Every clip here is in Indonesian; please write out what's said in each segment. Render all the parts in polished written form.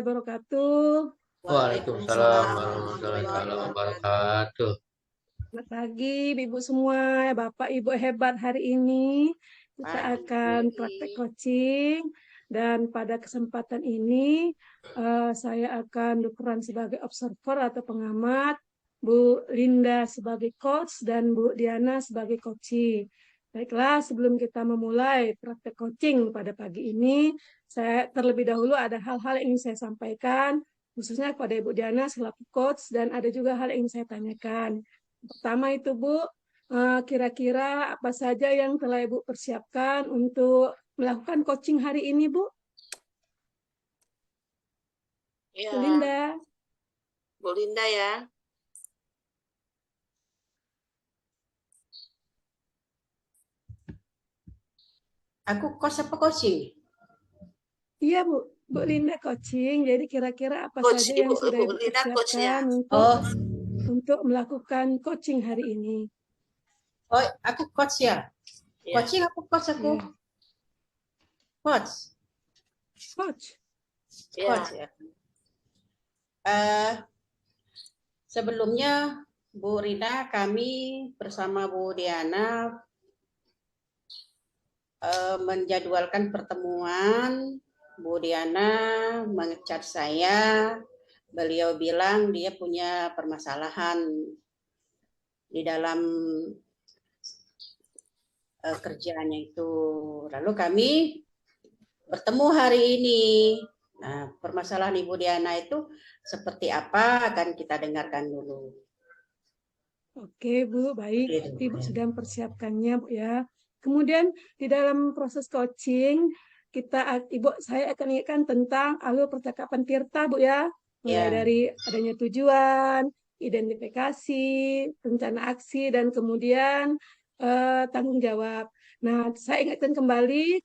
wabarakatuh. Waalaikumsalam Waalaikumsalam warahmatullahi warahmatullahi wabarakatuh. wabarakatuh. Selamat pagi, Ibu semua, Bapak Ibu hebat. Hari ini kita akan praktek coaching dan pada kesempatan ini saya akan berperan sebagai observer atau pengamat, Bu Linda sebagai coach dan Bu Diana sebagai coaching. Baiklah, sebelum kita memulai praktek coaching pada pagi ini, saya terlebih dahulu ada hal-hal yang ingin saya sampaikan, khususnya kepada Ibu Diana selaku coach, dan ada juga hal yang ingin saya tanyakan. Pertama itu Bu, kira-kira apa saja yang telah Ibu persiapkan untuk melakukan coaching hari ini, Bu? Ya, Bu Linda. Bu Linda ya. Aku coach apa coaching? Iya, Bu. Bu Linda coaching. Jadi kira-kira apa Coach, saja yang sudah Ibu Ibu Linda coach ya. persiapkan untuk melakukan coaching hari ini? Oh, aku coach ya. Ya. Coaching aku coach aku. Ya. Coach. Coach. Ya. Coach ya. Sebelumnya Bu Rina, kami bersama Bu Diana menjadwalkan pertemuan. Bu Diana mengechat saya, beliau bilang dia punya permasalahan di dalam kerjaannya itu. Lalu kami bertemu hari ini. Nah, permasalahan Ibu Diana itu seperti apa akan kita dengarkan dulu. Oke, Bu, baik. Oke, Ibu sudah mempersiapkannya, Bu ya. Kemudian di dalam proses coaching, saya akan ingatkan tentang alur percakapan Tirta, Bu ya. Mulai dari adanya tujuan, identifikasi, rencana aksi, dan kemudian tanggung jawab. Nah, saya ingatkan kembali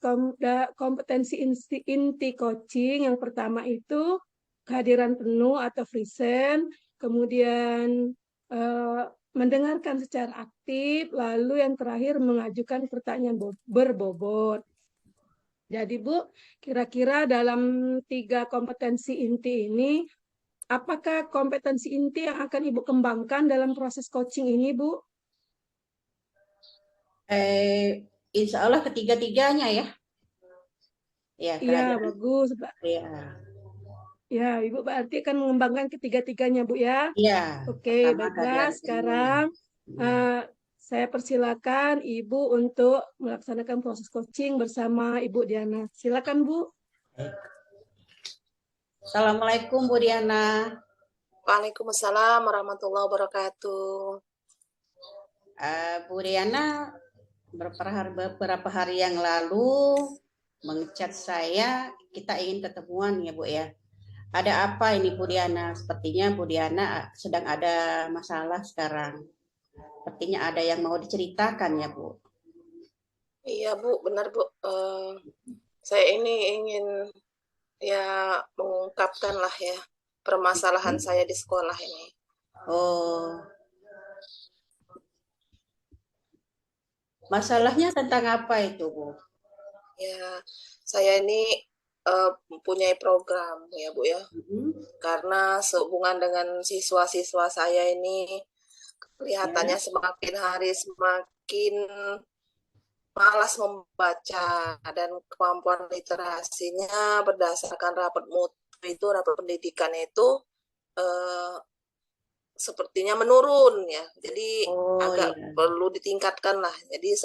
kompetensi inti coaching. Yang pertama itu kehadiran penuh atau present, kemudian mendengarkan secara aktif, lalu yang terakhir mengajukan pertanyaan berbobot. Jadi Bu, kira-kira dalam 3 kompetensi inti ini, apakah kompetensi inti yang akan Ibu kembangkan dalam proses coaching ini, Bu? Insya Allah ketiga-tiganya ya. Ya, iya, bagus. Ya. Ya, Ibu berarti akan mengembangkan ketiga-tiganya, Bu ya? Ya. Oke, baiklah. Sekarang saya persilakan Ibu untuk melaksanakan proses coaching bersama Ibu Diana. Silakan, Bu. Assalamualaikum Bu Diana. Waalaikumsalam warahmatullahi wabarakatuh. Bu Diana beberapa hari yang lalu mengechat saya, kita ingin ketemuan ya Bu ya. Ada apa ini Bu Diana? Sepertinya Bu Diana sedang ada masalah sekarang. Sepertinya ada yang mau diceritakan ya Bu. Iya Bu, benar Bu. Saya ini ingin ya mengungkapkan lah ya permasalahan saya di sekolah ini. Oh. Masalahnya tentang apa itu Bu? Ya, saya ini mempunyai program ya Bu ya. Karena sehubungan dengan siswa-siswa saya ini kelihatannya semakin hari semakin malas membaca dan kemampuan literasinya berdasarkan rapot mutu itu, rapot pendidikan itu sepertinya menurun ya. Jadi agak perlu ditingkatkan lah. Jadi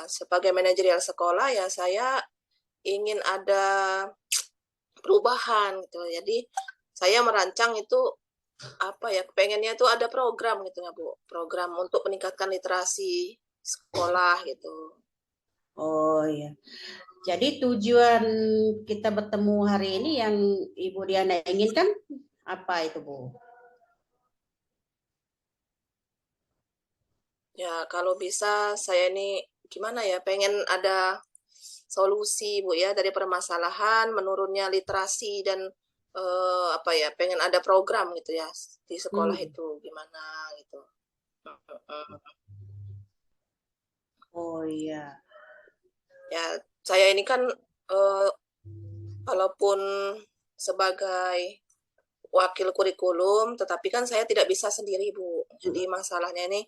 sebagai manajerial sekolah ya saya ingin ada perubahan gitu. Jadi saya merancang itu pengennya itu ada program gitu ya Bu, program untuk meningkatkan literasi sekolah gitu. Oh ya, jadi tujuan kita bertemu hari ini yang Ibu Diana inginkan apa itu Bu? Ya kalau bisa saya ini gimana ya, pengen ada solusi Bu ya dari permasalahan menurunnya literasi dan pengen ada program gitu ya di sekolah itu gimana gitu. Oh iya. Ya saya ini kan walaupun sebagai wakil kurikulum, tetapi kan saya tidak bisa sendiri, Bu. Jadi masalahnya ini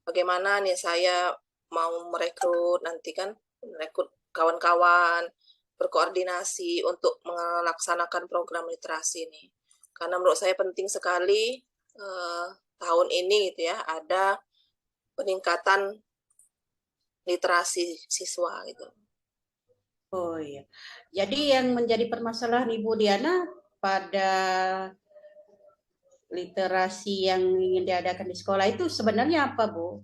bagaimana nih saya mau merekrut nanti kan, merekrut kawan-kawan, berkoordinasi untuk melaksanakan program literasi ini. Karena menurut saya penting sekali tahun ini gitu ya, ada peningkatan literasi siswa gitu. Oh iya. Jadi yang menjadi permasalahan Ibu Diana pada literasi yang ingin diadakan di sekolah itu sebenarnya apa, Bu?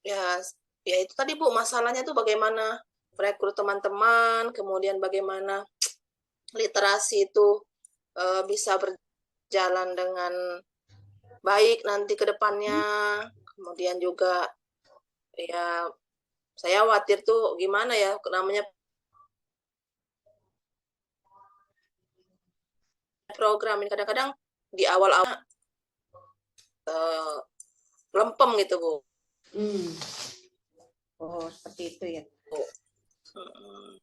Ya, ya itu tadi Bu, masalahnya tuh bagaimana merekrut teman-teman, kemudian bagaimana literasi itu bisa berjalan dengan baik nanti ke depannya. Kemudian juga ya saya khawatir tuh gimana ya namanya program ini kadang-kadang di awal-awal lempem gitu Bu. Oh seperti itu ya. Hmm.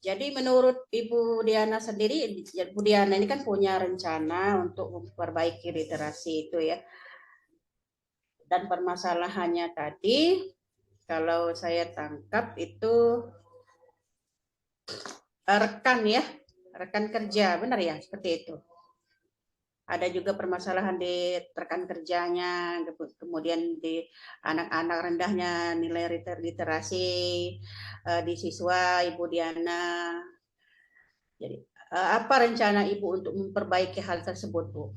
Jadi menurut Ibu Diana sendiri, Ibu Diana ini kan punya rencana untuk memperbaiki literasi itu ya. Dan permasalahannya tadi, kalau saya tangkap itu rekan kerja, benar ya, seperti itu. Ada juga permasalahan di rekan kerjanya, kemudian di anak-anak rendahnya nilai literasi di siswa Ibu Diana. Jadi apa rencana Ibu untuk memperbaiki hal tersebut, Bu?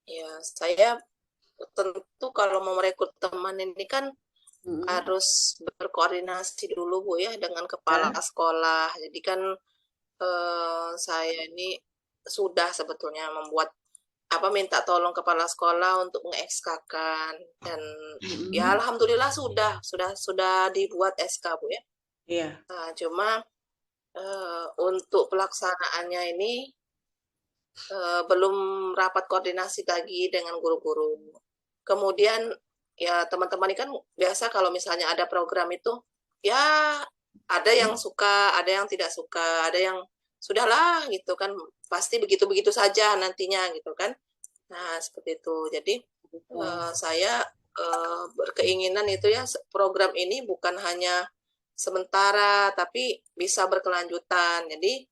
Ya, saya tentu kalau mau merekrut teman ini kan harus berkoordinasi dulu Bu ya dengan kepala sekolah. Jadi kan saya ini sudah sebetulnya membuat minta tolong kepala sekolah untuk nge-SK-kan dan ya alhamdulillah sudah dibuat SK Bu ya. Iya. Nah, cuma untuk pelaksanaannya ini belum rapat koordinasi lagi dengan guru-guru. Kemudian ya teman-teman ini kan biasa kalau misalnya ada program itu ya ada yang suka, ada yang tidak suka, ada yang sudahlah gitu kan pasti begitu-begitu saja nantinya gitu kan. Nah seperti itu. Jadi saya berkeinginan itu ya program ini bukan hanya sementara tapi bisa berkelanjutan. Jadi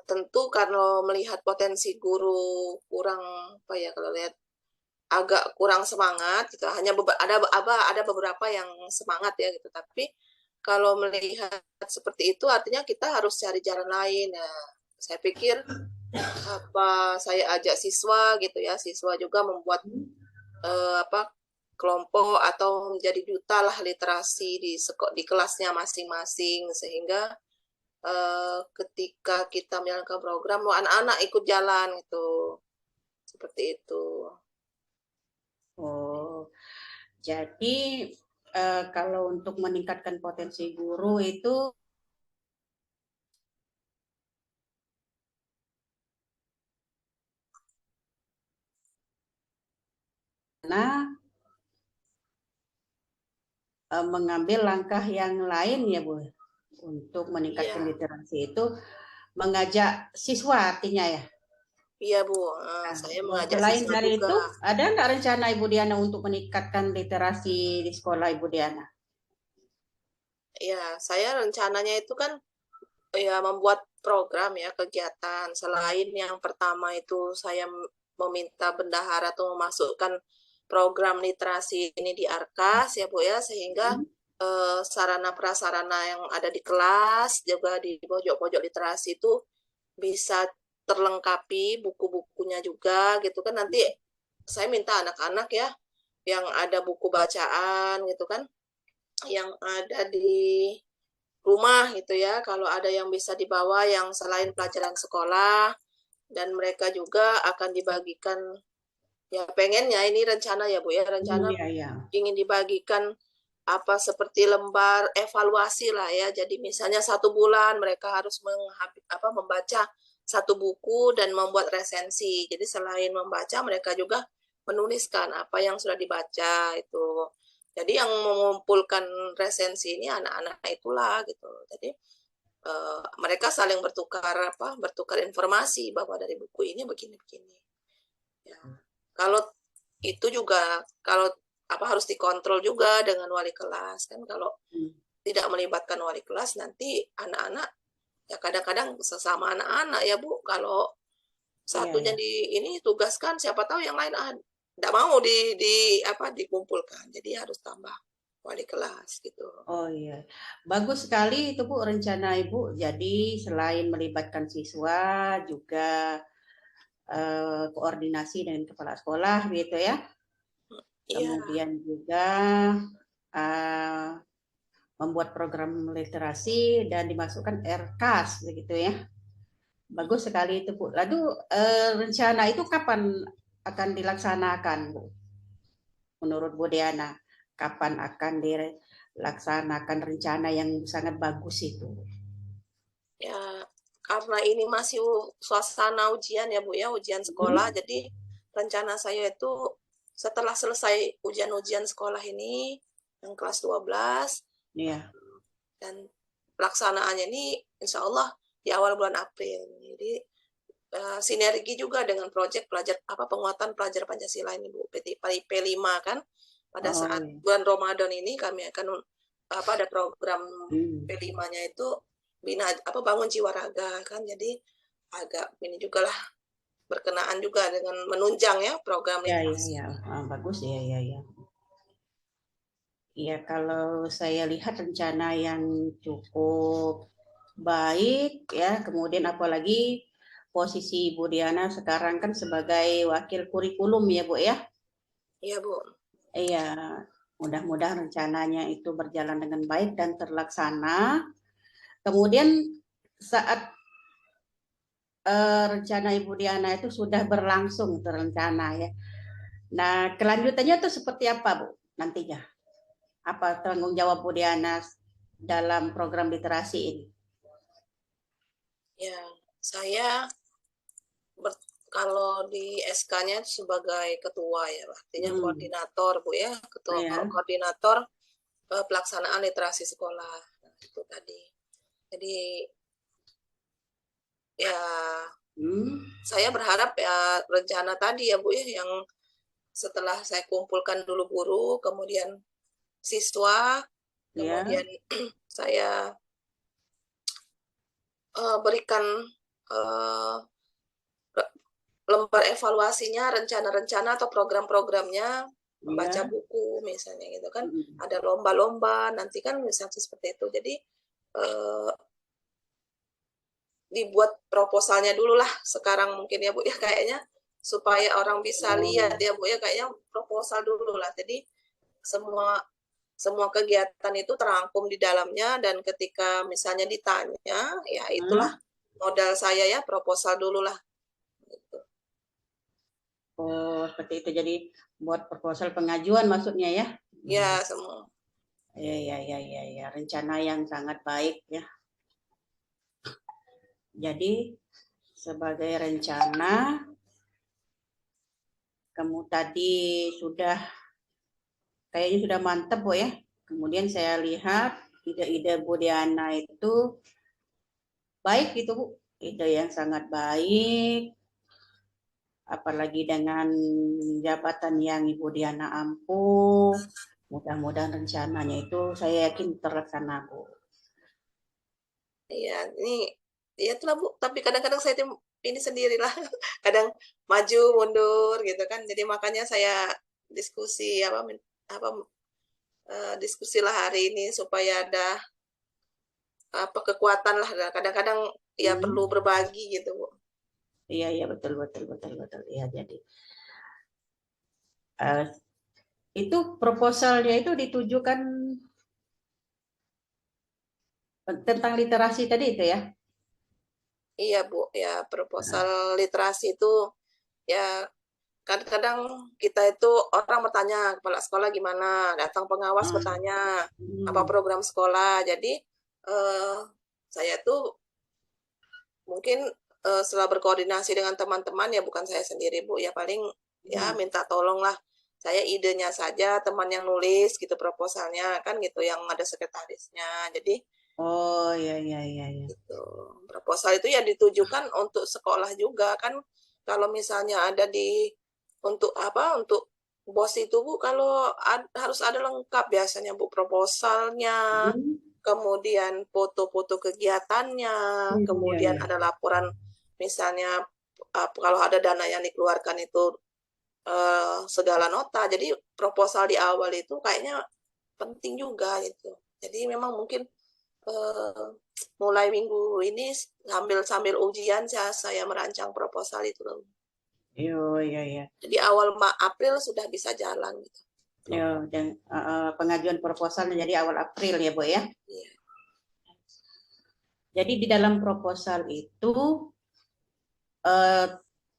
tentu kalau melihat potensi guru kurang kalau lihat agak kurang semangat gitu hanya ada beberapa yang semangat ya gitu tapi kalau melihat seperti itu artinya kita harus cari jalan lain ya saya pikir saya ajak siswa gitu ya siswa juga membuat kelompok atau menjadi duta lah literasi di kelasnya masing-masing sehingga ketika kita menjalankan program anak-anak ikut jalan itu seperti itu. Oh, jadi kalau untuk meningkatkan potensi guru itu mengambil langkah yang lain ya Bu untuk meningkatkan literasi itu mengajak siswa artinya ya. Iya Bu, saya mengajak selain siswa dari juga. itu ada nggak rencana Ibu Diana untuk meningkatkan literasi di sekolah Ibu Diana? Ya, saya rencananya itu kan ya membuat program ya kegiatan. Selain yang pertama itu saya meminta bendahara atau memasukkan program literasi ini di Arkas ya Bu ya sehingga sarana prasarana yang ada di kelas juga di pojok-pojok literasi itu bisa terlengkapi buku-bukunya juga gitu kan nanti saya minta anak-anak ya yang ada buku bacaan gitu kan yang ada di rumah gitu ya kalau ada yang bisa dibawa yang selain pelajaran sekolah dan mereka juga akan dibagikan ya pengennya ini rencana ya Bu ya rencana ingin dibagikan seperti lembar evaluasi lah ya jadi misalnya 1 bulan mereka harus membaca 1 buku dan membuat resensi jadi selain membaca mereka juga menuliskan apa yang sudah dibaca itu Jadi yang mengumpulkan resensi ini anak-anak itulah gitu. Jadi mereka saling bertukar informasi bahwa dari buku ini begini-begini. Ya. Kalau itu juga kalau harus dikontrol juga dengan wali kelas kan, kalau tidak melibatkan wali kelas nanti anak-anak ya kadang-kadang sesama anak-anak ya Bu, kalau satunya ini tugaskan, siapa tahu yang lain tidak mau dikumpulkan, jadi harus tambah wali kelas gitu. Oh iya, bagus sekali itu Bu rencana Ibu. Jadi selain melibatkan siswa juga koordinasi dengan kepala sekolah gitu ya. Kemudian juga membuat program literasi dan dimasukkan RKAS begitu ya. Bagus sekali itu Bu. Lalu rencana itu kapan akan dilaksanakan Bu? Menurut Bu Diana, kapan akan dilaksanakan rencana yang sangat bagus itu? Ya, karena ini masih suasana ujian ya Bu ya, ujian sekolah. Jadi rencana saya itu setelah selesai ujian-ujian sekolah ini yang kelas 12 dan pelaksanaannya ini insya Allah di awal bulan April. Jadi sinergi juga dengan proyek penguatan pelajar Pancasila ini Bu, P5 kan. Pada saat bulan Ramadan ini kami akan ada program P5-nya itu bangun jiwa raga kan. Jadi agak ini juga lah berkenaan juga dengan menunjang ya program literasi. Bagus ya. Ya, kalau saya lihat rencana yang cukup baik ya, kemudian apalagi posisi Bu Diana sekarang kan sebagai wakil kurikulum ya Bu ya. Iya Bu. Iya, mudah-mudahan rencananya itu berjalan dengan baik dan terlaksana. Kemudian saat rencana Ibu Diana itu sudah berlangsung terencana ya. Nah, kelanjutannya itu seperti apa Bu nantinya? Apa tanggung jawab Bu Diana dalam program literasi ini? Ya, saya kalau di SK-nya sebagai ketua ya, artinya koordinator Bu ya, koordinator pelaksanaan literasi sekolah. Nah, itu tadi. Jadi ya saya berharap ya rencana tadi ya Bu ya, yang setelah saya kumpulkan dulu guru, kemudian siswa, kemudian saya berikan lembar evaluasinya, rencana-rencana atau program-programnya, membaca buku misalnya gitu kan, ada lomba-lomba nanti kan misalnya seperti itu. Jadi dibuat proposalnya dulu lah sekarang mungkin ya Bu ya, kayaknya supaya orang bisa lihat ya Bu ya, kayaknya proposal dulu lah. Jadi semua kegiatan itu terangkum di dalamnya, dan ketika misalnya ditanya ya itulah modal saya ya, proposal dulu lah. Oh, seperti itu. Jadi buat proposal pengajuan maksudnya ya? Ya, semua. Ya. Rencana yang sangat baik ya. Jadi sebagai rencana, kamu tadi kayaknya sudah mantap Bu ya. Kemudian saya lihat ide-ide Bu Diana itu baik gitu Bu. Ide yang sangat baik. Apalagi dengan jabatan yang Ibu Diana ampuh, mudah-mudahan rencananya itu saya yakin terlaksana Bu. Iya, ini ya itulah Bu, tapi kadang-kadang saya ini sendirilah, kadang maju mundur gitu kan. Jadi makanya saya diskusi diskusilah hari ini supaya ada kekuatan lah. Kadang-kadang ya perlu berbagi gitu Bu. Iya betul. Ya, jadi itu proposalnya itu ditujukan tentang literasi tadi itu ya? Iya Bu, ya proposal literasi itu ya kadang-kadang kita itu orang bertanya kepala sekolah gimana, datang pengawas bertanya apa program sekolah. Jadi saya tuh mungkin setelah berkoordinasi dengan teman-teman ya, bukan saya sendiri Bu ya, paling ya minta tolong lah saya idenya saja, teman yang nulis gitu proposalnya kan gitu, yang ada sekretarisnya. Jadi Oh, ya, ya, ya, ya. gitu. Proposal itu ya ditujukan untuk sekolah juga kan. Kalau misalnya ada untuk untuk BOS itu Bu, kalau harus ada lengkap biasanya Bu, proposalnya, kemudian foto-foto kegiatannya, Ya, kemudian ya. ada laporan misalnya kalau ada dana yang dikeluarkan itu segala nota. Jadi proposal di awal itu kayaknya penting juga gitu. Jadi memang mungkin mulai minggu ini sambil ujian saya merancang proposal itu loh. Iya, ya. Jadi awal April sudah bisa jalan gitu. Ya, dan pengajuan proposal jadi awal April ya, Bu ya. Iya. Jadi di dalam proposal itu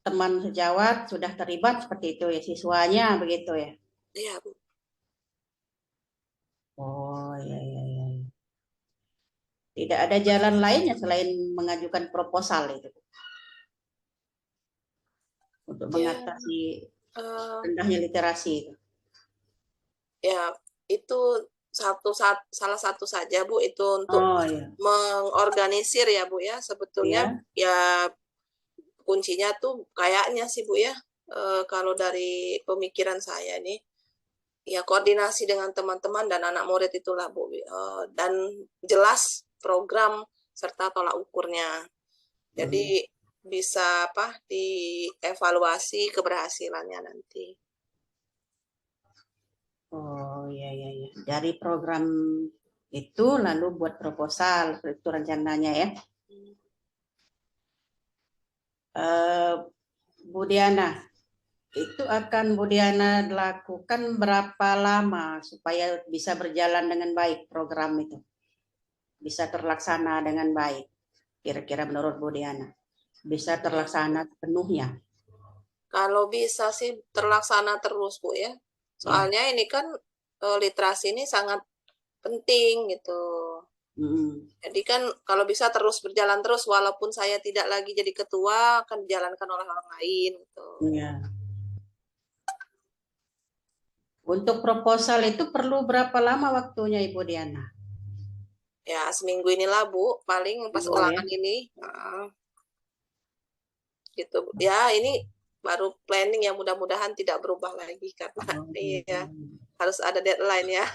teman sejawat sudah terlibat seperti itu ya, siswanya begitu ya. Iya, Bu. Oh, ya, ya, ya. Tidak ada jalan lainnya selain mengajukan proposal itu untuk mengatasi rendahnya literasi itu. Ya, itu salah satu saja Bu, itu untuk ya. mengorganisir ya Bu ya. Sebetulnya ya kuncinya tuh kayaknya sih Bu ya, kalau dari pemikiran saya nih, ya koordinasi dengan teman-teman dan anak murid itulah Bu, dan jelas program serta tolak ukurnya. Jadi bisa dievaluasi keberhasilannya nanti. Oh, ya, ya, ya. Dari program itu lalu buat proposal, itu rencananya ya. Bu Diana, itu akan Bu Diana lakukan berapa lama supaya bisa berjalan dengan baik program itu? Bisa terlaksana dengan baik, kira-kira menurut Bu Diana? Bisa terlaksana penuhnya? Kalau bisa sih terlaksana terus Bu ya. Soalnya ini kan literasi ini sangat penting gitu. Jadi kan kalau bisa terus berjalan terus, walaupun saya tidak lagi jadi ketua, akan dijalankan oleh orang lain gitu. Ya. Untuk proposal itu perlu berapa lama waktunya Ibu Diana? Ya seminggu inilah Bu, paling pas ulangan ini. Gitu. Ya ini baru planning, yang mudah-mudahan tidak berubah lagi karena harus ada deadline ya.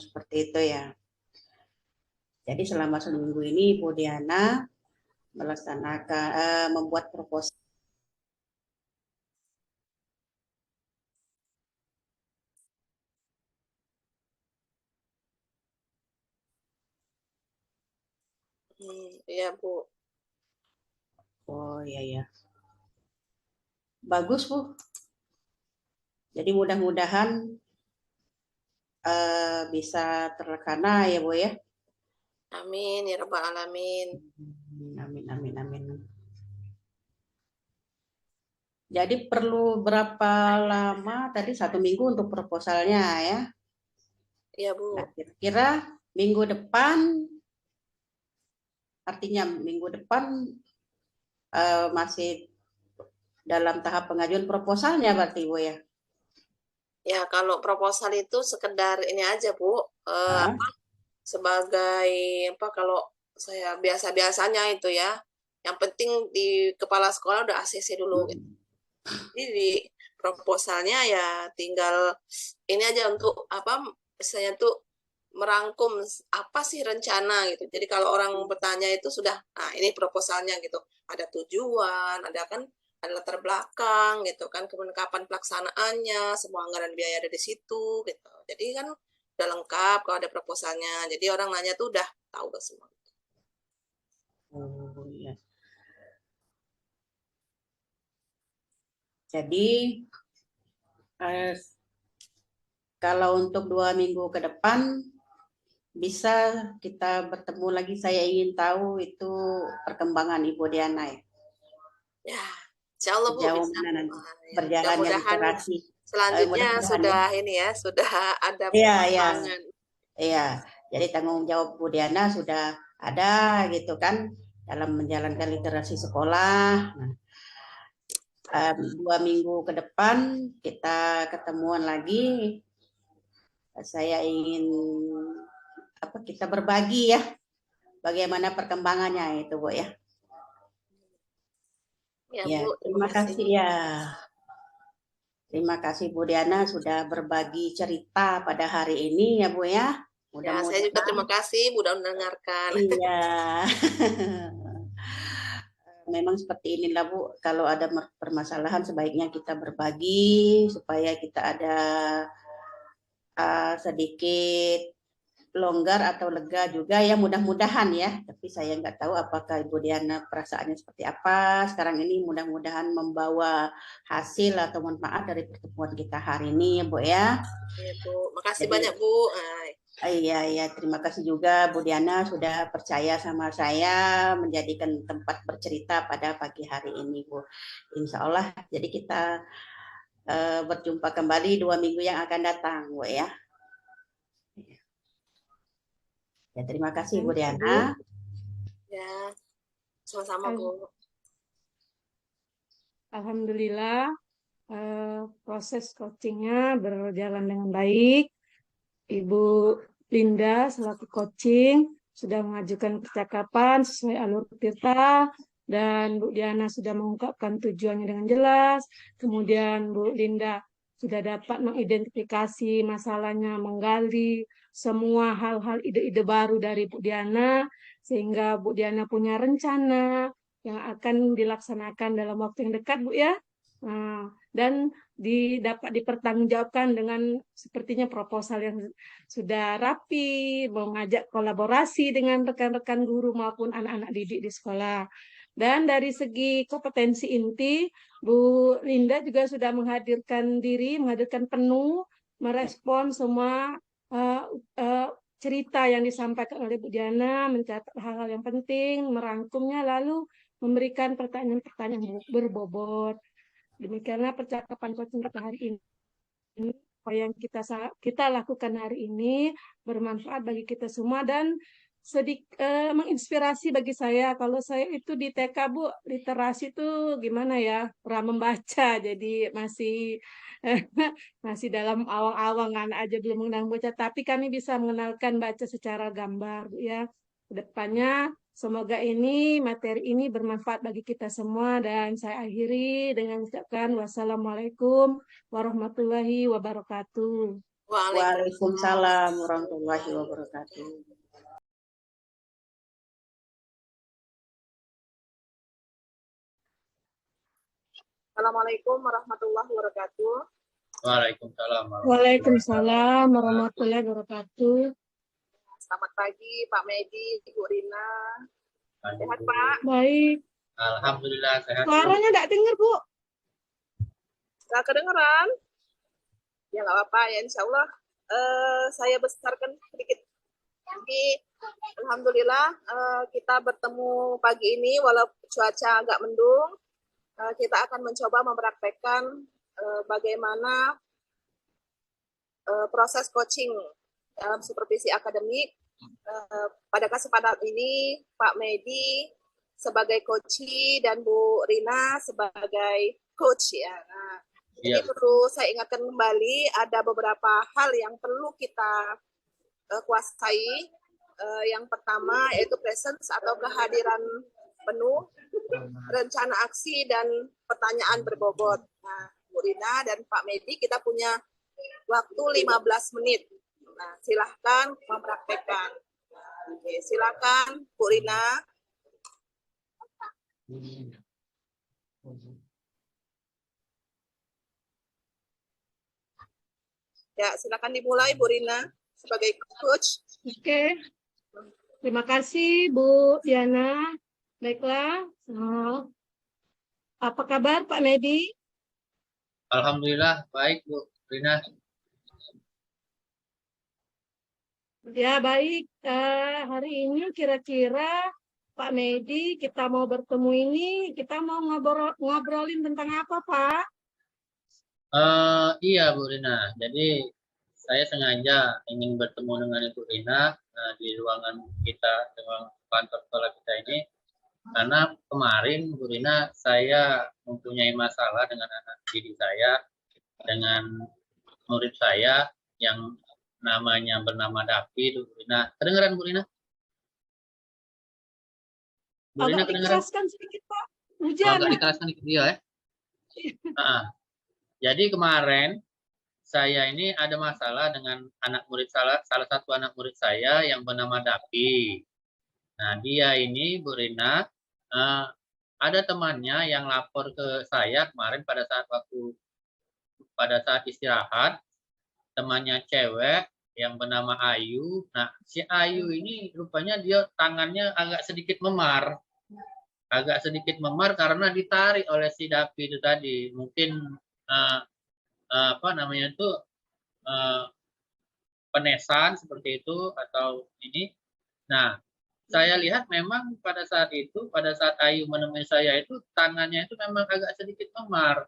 Seperti itu ya. Jadi selama seminggu ini Bu Diana melaksanakan membuat proposal. Iya Bu. Oh iya ya. Bagus Bu. Jadi mudah-mudahan bisa terlaksana ya Bu ya. Amin ya rabbal alamin. Amin, amin, amin. Jadi perlu berapa lama tadi, 1 minggu untuk proposalnya ya? Iya Bu. Nah, kira-kira minggu depan, artinya minggu depan masih dalam tahap pengajuan proposalnya berarti Bu ya? Ya kalau proposal itu sekedar ini aja Bu, sebagai kalau saya biasa-biasanya itu ya, yang penting di kepala sekolah udah ACC dulu gitu. Jadi di proposalnya ya tinggal ini aja untuk misalnya tuh merangkum apa sih rencana gitu. Jadi kalau orang bertanya itu sudah, nah ini proposalnya gitu. Ada tujuan, ada latar belakang gitu kan, kemudian kapan pelaksanaannya, semua anggaran biaya ada di situ gitu. Jadi kan udah lengkap kalau ada proposalnya. Jadi orang nanya tuh udah tahu semua. Oh iya. Jadi kalau untuk 2 minggu ke depan bisa kita bertemu lagi. Saya ingin tahu itu perkembangan Ibu Diana ya. Ya, insya Allah Bu bisa. Berjalannya literasi. Selanjutnya sudah ini ya, sudah ada perkembangan. Iya, jadi tanggung jawab Bu Diana sudah ada gitu kan dalam menjalankan literasi sekolah. Nah, 2 minggu ke depan kita ketemuan lagi. Saya ingin kita berbagi ya, bagaimana perkembangannya itu, Bu ya. Ya, Ya, Bu, terima kasih ya. Terima kasih Bu Diana sudah berbagi cerita pada hari ini ya, Bu ya. Ya, saya juga terima kasih sudah mendengarkan. Iya. Memang seperti inilah Bu, kalau ada permasalahan sebaiknya kita berbagi supaya kita ada sedikit longgar atau lega juga ya, mudah-mudahan ya. Tapi saya nggak tahu apakah Ibu Diana perasaannya seperti apa sekarang ini. Mudah-mudahan membawa hasil atau manfaat dari pertemuan kita hari ini ya Bu ya. Iya Bu, makasih banyak Bu. Iya, terima kasih juga Bu Diana sudah percaya sama saya menjadikan tempat bercerita pada pagi hari ini Bu. Insya Allah jadi kita berjumpa kembali 2 minggu yang akan datang Bu ya. Ya, terima kasih Bu Diana. Ya, sama-sama Bu. Alhamdulillah proses coachingnya berjalan dengan baik. Ibu Linda selaku coaching sudah mengajukan percakapan sesuai alur tirta, dan Bu Diana sudah mengungkapkan tujuannya dengan jelas. Kemudian Bu Linda sudah dapat mengidentifikasi masalahnya, menggali semua hal-hal ide-ide baru dari Bu Diana, sehingga Bu Diana punya rencana yang akan dilaksanakan dalam waktu yang dekat, Bu ya. Dan dapat dipertanggungjawabkan dengan sepertinya proposal yang sudah rapi, mengajak kolaborasi dengan rekan-rekan guru maupun anak-anak didik di sekolah. Dan dari segi kompetensi inti, Bu Linda juga sudah menghadirkan penuh, merespon semua cerita yang disampaikan oleh Bu Diana, mencatat hal-hal yang penting, merangkumnya, lalu memberikan pertanyaan-pertanyaan berbobot. Demikianlah percakapan coaching kita hari ini. Apa yang kita lakukan hari ini bermanfaat bagi kita semua dan menginspirasi bagi saya. Kalau saya itu di TK Bu, literasi itu gimana ya, pernah membaca, jadi masih masih dalam awang-awangan aja, belum mengenal baca. Tapi kami bisa mengenalkan baca secara gambar Bu ya. Kedepannya semoga materi ini bermanfaat bagi kita semua, dan saya akhiri dengan ucapkan wassalamualaikum warahmatullahi wabarakatuh. Waalaikumsalam warahmatullahi wabarakatuh. Assalamualaikum warahmatullahi wabarakatuh. Waalaikumsalam warahmatullahi wabarakatuh. Selamat pagi Pak Medi, Bu Rina. Sehat Pak? Baik. Alhamdulillah sehat. Suaranya enggak dengar Bu. Nggak kedengeran? Ya nggak apa-apa ya, insya Allah saya besarkan sedikit. Jadi alhamdulillah kita bertemu pagi ini walau cuaca agak mendung. Kita akan mencoba mempraktekkan bagaimana proses coaching dalam supervisi akademik. Pada kesempatan ini Pak Medi sebagai coach dan Bu Rina sebagai coach ya. Nah, jadi perlu saya ingatkan kembali ada beberapa hal yang perlu kita kuasai. Yang pertama yaitu presence atau kehadiran penuh, rencana aksi dan pertanyaan berbobot. Nah, Bu Rina dan Pak Medi kita punya waktu 15 menit. Nah, silahkan mempraktekkan. Oke, silakan Bu Rina. Ya, silakan dimulai Bu Rina sebagai coach. Oke. Terima kasih Bu Diana. Baiklah. Apa kabar Pak Medi? Alhamdulillah baik Bu Rina. Ya baik. Hari ini kira-kira Pak Medi kita mau bertemu ini, kita mau ngobrolin tentang apa Pak? Iya Bu Rina. Jadi saya sengaja ingin bertemu dengan Ibu Rina di ruangan kita, dengan kantor sekolah kita ini, Karena kemarin Bu Rina saya mempunyai masalah dengan anak didik saya, dengan murid saya yang namanya bernama Davi, Bu Rina. Kedengeran Bu Rina? Bu Rina Agak kedengeran? dikeraskan sedikit Pak. Oh, Hujan. agak dikeraskan dikit ya. Jadi kemarin saya ini ada masalah dengan anak murid salah satu anak murid saya yang bernama Davi. Nah, dia ini Bu Rina ada temannya yang lapor ke saya kemarin pada saat istirahat, temannya cewek yang bernama Ayu. Nah, si Ayu ini rupanya dia tangannya agak sedikit memar karena ditarik oleh si Davi itu tadi. Mungkin apa namanya itu penesan seperti itu atau ini. Nah, saya lihat memang pada saat Ayu menemui saya itu tangannya itu memang agak sedikit memar.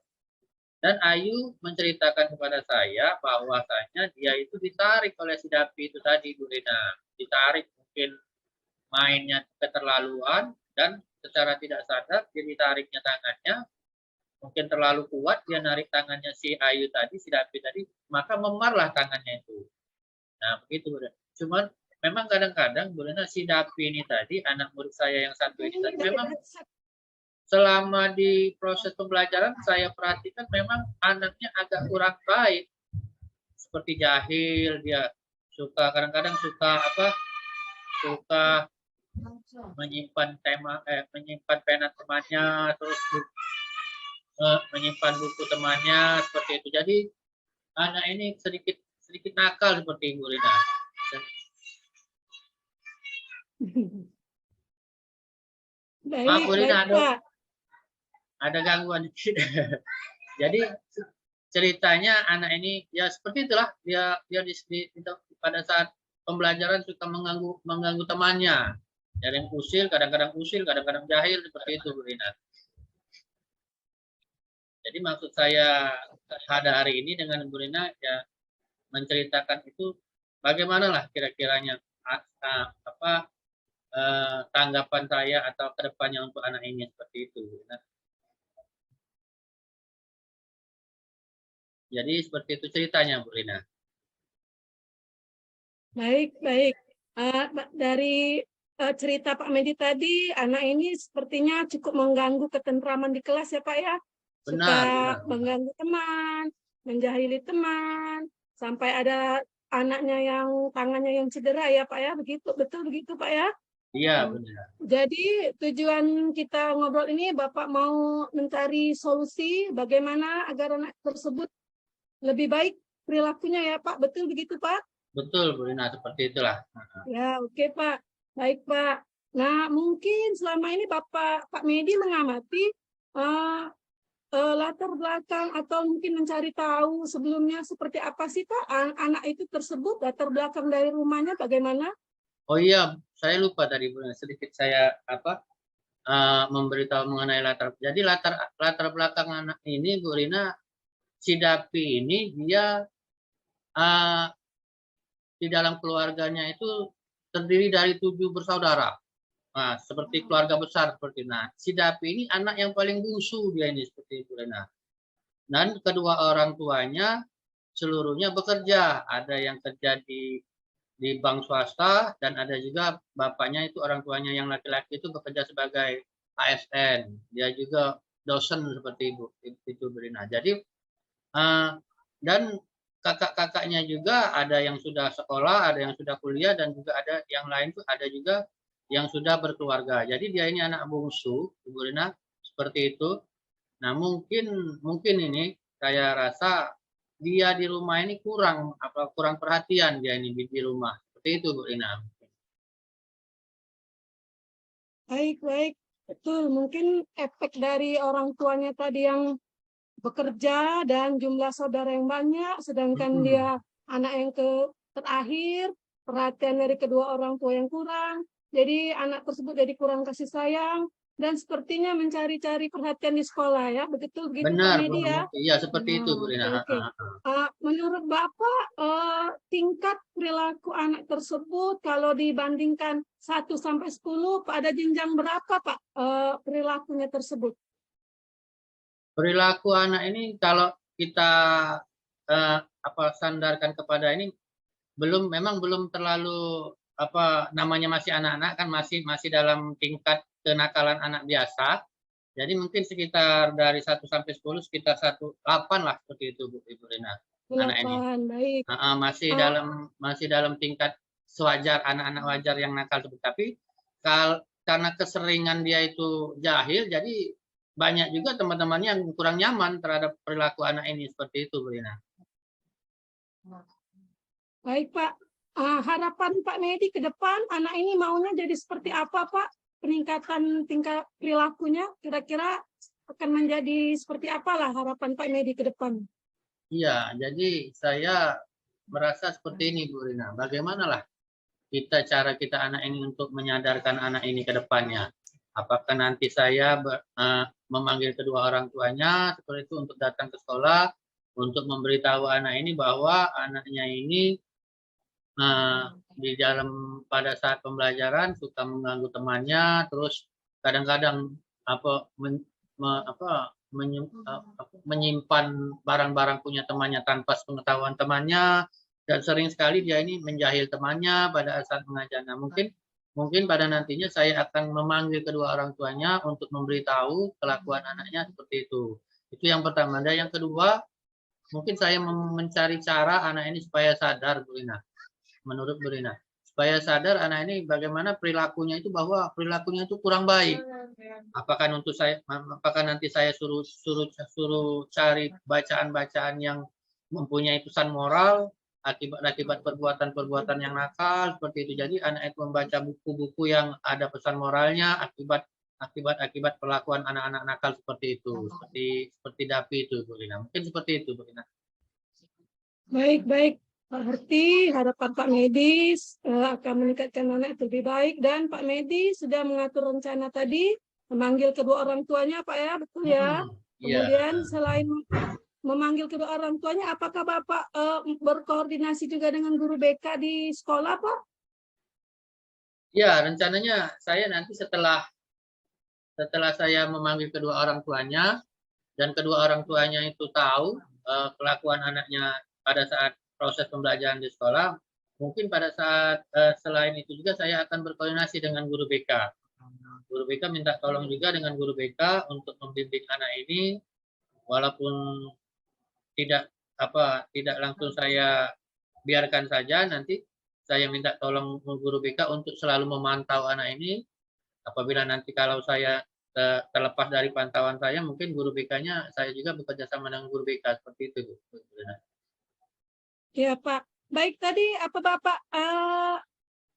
Dan Ayu menceritakan kepada saya bahwasanya dia itu ditarik oleh si Davi itu tadi, Bu Rina. Ditarik, mungkin mainnya keterlaluan dan secara tidak sadar dia ditariknya tangannya, mungkin terlalu kuat dia narik tangannya si Ayu tadi, si Davi tadi, maka memarlah tangannya itu. Nah, begitu Bu Rina. Cuman memang kadang-kadang Bu Rina si Davi ini tadi, anak murid saya yang satu ini tadi, memang selama di proses pembelajaran saya perhatikan memang anaknya agak kurang baik, seperti jahil, dia kadang-kadang suka menyimpan menyimpan pena temannya, terus menyimpan buku temannya seperti itu. Jadi anak ini sedikit nakal seperti Ibu Rina. Maaf Bu Rina, ada gangguan dikit. Jadi ceritanya anak ini ya seperti itulah, dia pada saat pembelajaran suka mengganggu temannya. Ada yang kadang-kadang jahil seperti itu Bu Rina. Jadi maksud saya pada hari ini dengan Bu Rina ya menceritakan itu bagaimana lah kira-kiranya tanggapan saya atau kedepannya untuk anak ini seperti itu. Nah, jadi seperti itu ceritanya, Bu Rina. Baik. Dari cerita Pak Medi tadi, anak ini sepertinya cukup mengganggu ketentraman di kelas ya Pak ya. Suka mengganggu teman, menjahili teman, sampai ada anaknya yang tangannya yang cedera ya Pak ya. Betul begitu Pak ya? Iya, benar. Jadi tujuan kita ngobrol ini Bapak mau mencari solusi bagaimana agar anak tersebut lebih baik perilakunya ya Pak. Betul begitu Pak? Betul Bu Rina, seperti itulah. Ya, oke Pak. Baik Pak. Nah, mungkin selama ini Pak Medi mengamati latar belakang atau mungkin mencari tahu sebelumnya seperti apa sih Pak anak itu tersebut, latar belakang dari rumahnya bagaimana? Oh iya, saya lupa tadi sedikit saya memberitahu mengenai latar belakang anak ini Bu Rina. Si Davi ini dia di dalam keluarganya itu terdiri dari 7 bersaudara. Nah, seperti keluarga besar seperti. Nah, si Davi ini anak yang paling bungsu dia ini seperti itu. Nah, dan kedua orang tuanya seluruhnya bekerja. Ada yang kerja di bank swasta dan ada juga bapaknya itu orang tuanya yang laki-laki itu bekerja sebagai ASN. Dia juga dosen seperti itu Bu Rina. Jadi dan kakak-kakaknya juga ada yang sudah sekolah, ada yang sudah kuliah, dan juga ada yang lain tuh ada juga yang sudah berkeluarga. Jadi dia ini anak bungsu, Bu Rina, seperti itu. Nah mungkin ini saya rasa dia di rumah ini kurang perhatian dia ini di rumah. Seperti itu Bu Rina. Baik. Betul, mungkin efek dari orang tuanya tadi yang bekerja dan jumlah saudara yang banyak, sedangkan dia anak yang terakhir, perhatian dari kedua orang tua yang kurang, jadi anak tersebut jadi kurang kasih sayang dan sepertinya mencari-cari perhatian di sekolah ya, betul begitu Pak Medi ya? Iya seperti itu Bu Rina. menurut Bapak tingkat perilaku anak tersebut kalau dibandingkan 1 sampai 10 pada jenjang berapa Pak perilakunya tersebut? Perilaku anak ini kalau kita sandarkan kepada ini memang belum terlalu namanya masih anak-anak kan masih dalam tingkat kenakalan anak biasa. Jadi mungkin sekitar dari 1 sampai 10 sekitar 8 lah seperti itu Ibu Rina. Anak ini. Baik. Masih dalam tingkat sewajar anak-anak wajar yang nakal seperti tapi karena keseringan dia itu jahil jadi banyak juga teman-temannya yang kurang nyaman terhadap perilaku anak ini seperti itu Bu Rina. Baik Pak. Harapan Pak Medi ke depan anak ini maunya jadi seperti apa Pak? Peningkatan tingkat perilakunya kira-kira akan menjadi seperti apalah harapan Pak Medi ke depan? Iya, jadi saya merasa seperti ini Bu Rina. Bagaimanalah cara kita anak ini untuk menyadarkan anak ini ke depannya. Apakah nanti saya memanggil kedua orang tuanya seperti itu untuk datang ke sekolah untuk memberitahu anak ini bahwa anaknya ini di dalam pada saat pembelajaran suka mengganggu temannya, terus kadang-kadang menyimpan barang-barang punya temannya tanpa pengetahuan temannya, dan sering sekali dia ini menjahil temannya pada saat mengajar. Nah, mungkin pada nantinya saya akan memanggil kedua orang tuanya untuk memberitahu kelakuan anaknya seperti itu. Itu yang pertama. Dan yang kedua, mungkin saya mencari cara anak ini supaya sadar, Bu Rina. Menurut Bu Rina, supaya sadar anak ini bagaimana perilakunya itu bahwa perilakunya itu kurang baik. Apakah nanti saya suruh cari bacaan-bacaan yang mempunyai pesan moral akibat perbuatan-perbuatan yang nakal seperti itu. Jadi anak itu membaca buku-buku yang ada pesan moralnya akibat perlakuan anak-anak nakal seperti itu, seperti Dapi itu Bu Rina. Mungkin seperti itu Bu Rina. Baik. Pak Herti, harapan Pak Medi akan meningkatkan anak itu lebih baik, dan Pak Medi sudah mengatur rencana tadi memanggil kedua orang tuanya Pak ya, betul ya? Kemudian selain memanggil kedua orang tuanya, apakah Bapak berkoordinasi juga dengan guru BK di sekolah Pak? Ya, rencananya saya nanti setelah saya memanggil kedua orang tuanya dan kedua orang tuanya itu tahu kelakuan anaknya pada saat proses pembelajaran di sekolah, mungkin pada saat selain itu juga saya akan berkoordinasi dengan guru BK. Guru BK minta tolong juga dengan guru BK untuk membimbing anak ini, walaupun tidak langsung saya biarkan saja, nanti saya minta tolong guru BK untuk selalu memantau anak ini. Apabila nanti kalau saya terlepas dari pantauan saya, mungkin guru BK-nya saya juga bekerja sama dengan guru BK seperti itu. Ya Pak, baik tadi apa Bapak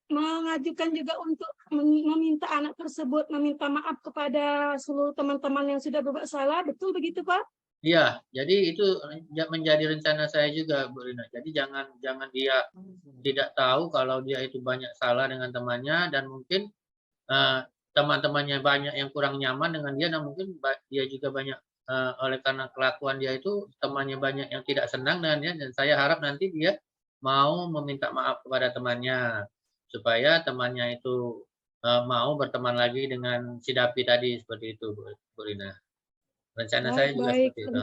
mengajukan juga untuk meminta anak tersebut meminta maaf kepada seluruh teman-teman yang sudah berbuat salah, betul begitu Pak? Iya, jadi itu menjadi rencana saya juga Bu Rina. Jadi jangan dia tidak tahu kalau dia itu banyak salah dengan temannya, dan mungkin teman-temannya banyak yang kurang nyaman dengan dia, dan mungkin dia juga banyak oleh karena kelakuan dia itu temannya banyak yang tidak senang dengan dia, dan saya harap nanti dia mau meminta maaf kepada temannya supaya temannya itu mau berteman lagi dengan si Dapi tadi seperti itu Bu Rina. Rencana saya juga seperti itu.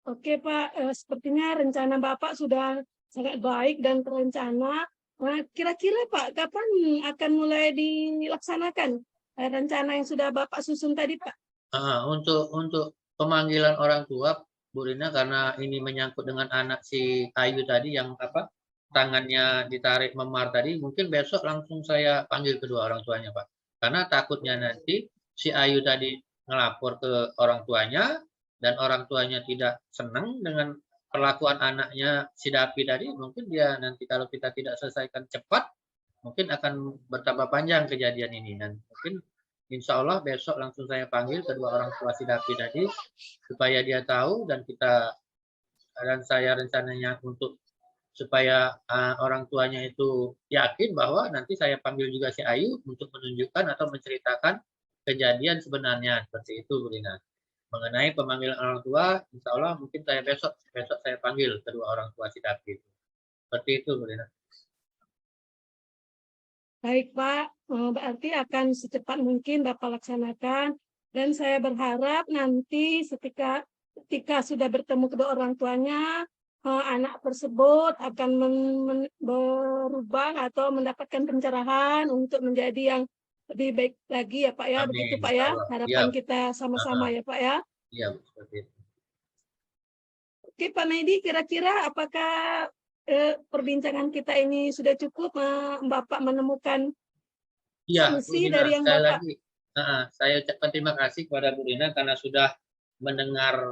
Oke Pak, sepertinya rencana Bapak sudah sangat baik dan terencana. Nah, kira-kira Pak, kapan akan mulai dilaksanakan rencana yang sudah Bapak susun tadi Pak? Untuk pemanggilan orang tua Bu Rina, karena ini menyangkut dengan anak si Ayu tadi yang tangannya ditarik memar tadi, mungkin besok langsung saya panggil kedua orang tuanya Pak. Karena takutnya nanti si Ayu tadi ngelapor ke orang tuanya dan orang tuanya tidak senang dengan perlakuan anaknya si Dapi tadi, mungkin dia nanti kalau kita tidak selesaikan cepat mungkin akan bertambah panjang kejadian ini, dan mungkin insya Allah besok langsung saya panggil kedua orang tua si Dapi tadi supaya dia tahu, dan saya rencananya untuk supaya orang tuanya itu yakin bahwa nanti saya panggil juga si Ayu untuk menunjukkan atau menceritakan kejadian sebenarnya seperti itu Bu Rina. mengenai pemanggilan orang tua, insya Allah mungkin saya besok saya panggil kedua orang tua si Dapi. Seperti itu, Bu Rina. Baik Pak, berarti akan secepat mungkin Bapak laksanakan, dan saya berharap nanti ketika sudah bertemu kedua orang tuanya, anak tersebut akan berubah atau mendapatkan pencerahan untuk menjadi yang lebih baik lagi ya Pak ya. Amin, Begitu Pak insya ya, Allah. harapan Iya. kita sama-sama ya Pak ya. Iya, seperti itu. Oke Pak Medi, kira-kira apakah perbincangan kita ini sudah cukup Bapak menemukan Iya, Bu solusi Rina, dari yang sekali Bapak? lagi saya ucapkan terima kasih kepada Bu Rina karena sudah mendengar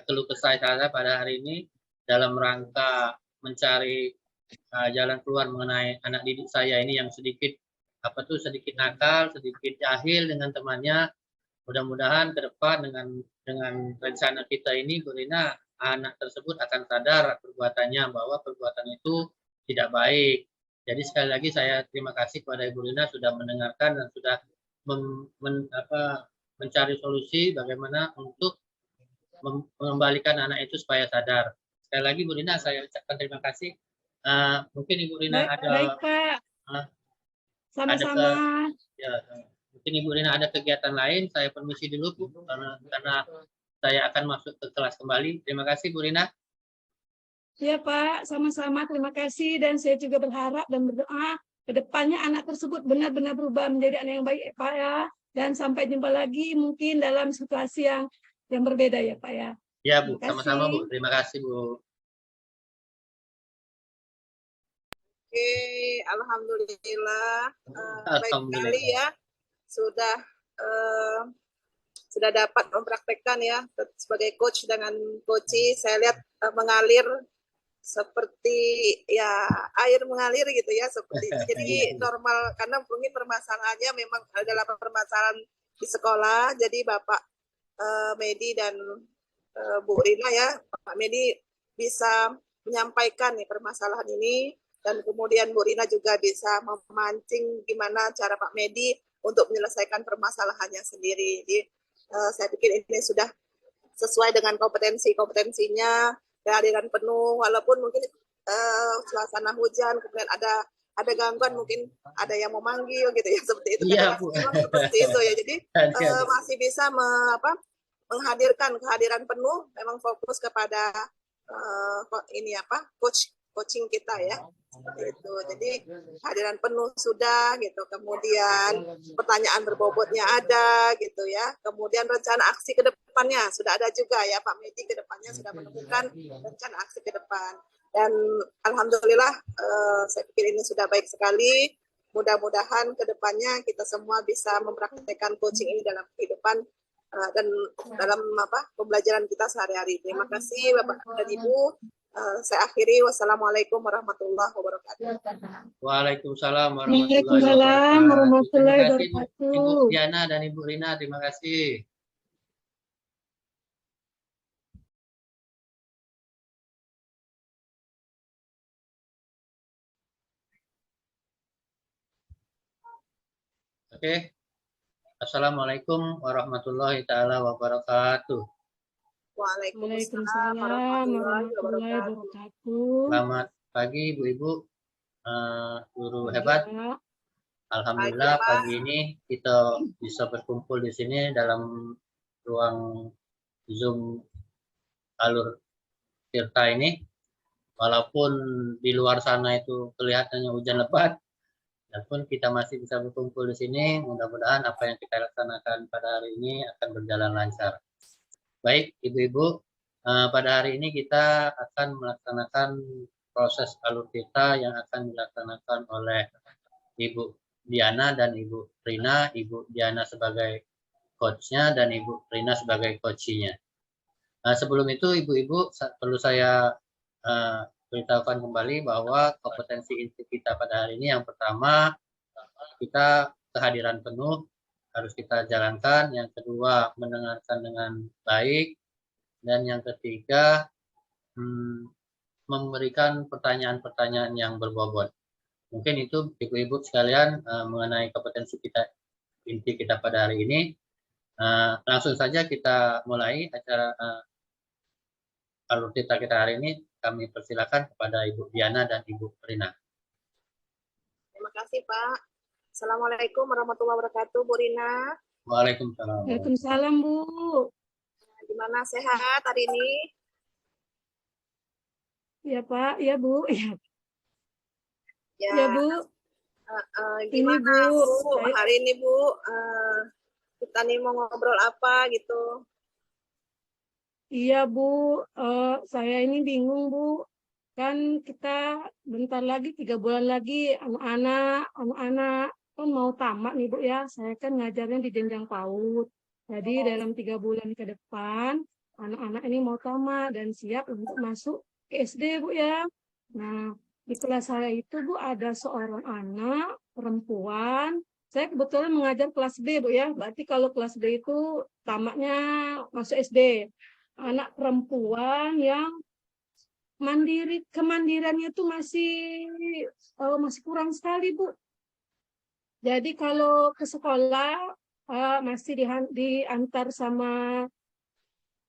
keluh kesah saya pada hari ini dalam rangka mencari jalan keluar mengenai anak didik saya ini yang sedikit nakal, sedikit jahil dengan temannya. Mudah-mudahan ke depan dengan rencana kita ini, Bu Rina, anak tersebut akan sadar perbuatannya bahwa perbuatan itu tidak baik. Jadi sekali lagi saya terima kasih kepada Ibu Rina sudah mendengarkan dan sudah mencari solusi bagaimana untuk mengembalikan anak itu supaya sadar. Sekali lagi Bu Rina saya ucapkan terima kasih. Mungkin Ibu Rina Baik Pak, sama-sama. Ya, mungkin Ibu Rina ada kegiatan lain, saya permisi dulu Bu, karena saya akan masuk ke kelas kembali. Terima kasih Bu Rina. Ya Pak, sama-sama terima kasih, dan saya juga berharap dan berdoa ke depannya anak tersebut benar-benar berubah menjadi anak yang baik ya Pak ya, dan sampai jumpa lagi mungkin dalam situasi yang berbeda ya Pak ya. Ya Bu, sama-sama Bu. Terima kasih Bu. Oke, alhamdulillah. Baik sekali ya, sudah dapat mempraktekkan ya sebagai coach dengan coachi. Saya lihat mengalir seperti ya air mengalir gitu ya, seperti itu. Jadi normal, karena mungkin permasalahannya memang adalah permasalahan di sekolah. Jadi Bapak Medi dan Bu Rina ya, Pak Medi bisa menyampaikan nih permasalahan ini, dan kemudian Bu Rina juga bisa memancing gimana cara Pak Medi untuk menyelesaikan permasalahannya sendiri. Jadi saya pikir ini sudah sesuai dengan kompetensinya, kehadiran penuh, walaupun mungkin suasana hujan, kemudian ada gangguan, mungkin ada yang mau manggil gitu ya, seperti itu. Iya, memang seperti itu ya. Jadi masih bisa menghadirkan kehadiran penuh, memang fokus kepada coaching kita ya, seperti itu. Jadi kehadiran penuh sudah gitu, kemudian pertanyaan berbobotnya ada gitu ya, kemudian rencana aksi ke depannya sudah ada juga ya, Pak Medi ke depannya sudah menemukan rencana aksi ke depan, dan alhamdulillah saya pikir ini sudah baik sekali. Mudah-mudahan ke depannya kita semua bisa mempraktekkan coaching ini dalam kehidupan dan dalam pembelajaran kita sehari-hari. Terima kasih Bapak dan Ibu. Saya akhiri. Wassalamualaikum warahmatullahi wabarakatuh. Waalaikumsalam warahmatullahi wabarakatuh. Ibu Diana dan Ibu Rina, terima kasih. Oke. Assalamualaikum warahmatullahi taala wabarakatuh. Waalaikumsalam warahmatullahi wabarakatuh. Selamat pagi Ibu-Ibu, guru hebat. Alhamdulillah pagi ini kita bisa berkumpul di sini dalam ruang Zoom alur Tirta ini. Walaupun di luar sana itu kelihatannya hujan lebat, dan pun kita masih bisa berkumpul di sini. Mudah-mudahan apa yang kita laksanakan pada hari ini akan berjalan lancar. Baik, Ibu-Ibu, pada hari ini kita akan melaksanakan proses alur Tirta yang akan dilaksanakan oleh Ibu Diana dan Ibu Rina. Ibu Diana sebagai coachnya dan Ibu Rina sebagai coachinya. Sebelum itu, Ibu-Ibu, perlu saya beritahukan kembali bahwa kompetensi inti kita pada hari ini yang pertama, kita kehadiran penuh harus kita jalankan. Yang kedua, mendengarkan dengan baik. Dan yang ketiga, memberikan pertanyaan-pertanyaan yang berbobot. Mungkin itu Ibu-Ibu sekalian mengenai kompetensi kita inti kita pada hari ini. Langsung saja kita mulai acara alur kita hari ini. Kami persilakan kepada Ibu Diana dan Ibu Rina. Terima kasih, Pak. Assalamualaikum warahmatullahi wabarakatuh, Bu Rina. Waalaikumsalam. Waalaikumsalam, Bu. Gimana, sehat hari ini? Ya, Pak. Ya, Bu. Ya, Ya, Bu. Gimana, Bu, hari ini, Bu? Kita nih mau ngobrol apa gitu? Iya, Bu. Saya ini bingung, Bu. Kan kita bentar lagi, 3 bulan lagi, anak-anak kan mau tamat nih, Bu ya. Saya kan ngajarnya di jenjang PAUD. Jadi dalam 3 bulan ke depan, anak-anak ini mau tamat dan siap untuk masuk ke SD, Bu ya. Nah, di kelas saya itu, Bu, ada seorang anak perempuan. Saya kebetulan mengajar kelas B, Bu ya. Berarti kalau kelas B itu tamatnya masuk SD. Anak perempuan yang kemandiriannya itu masih kurang sekali, Bu. Jadi kalau ke sekolah masih diantar sama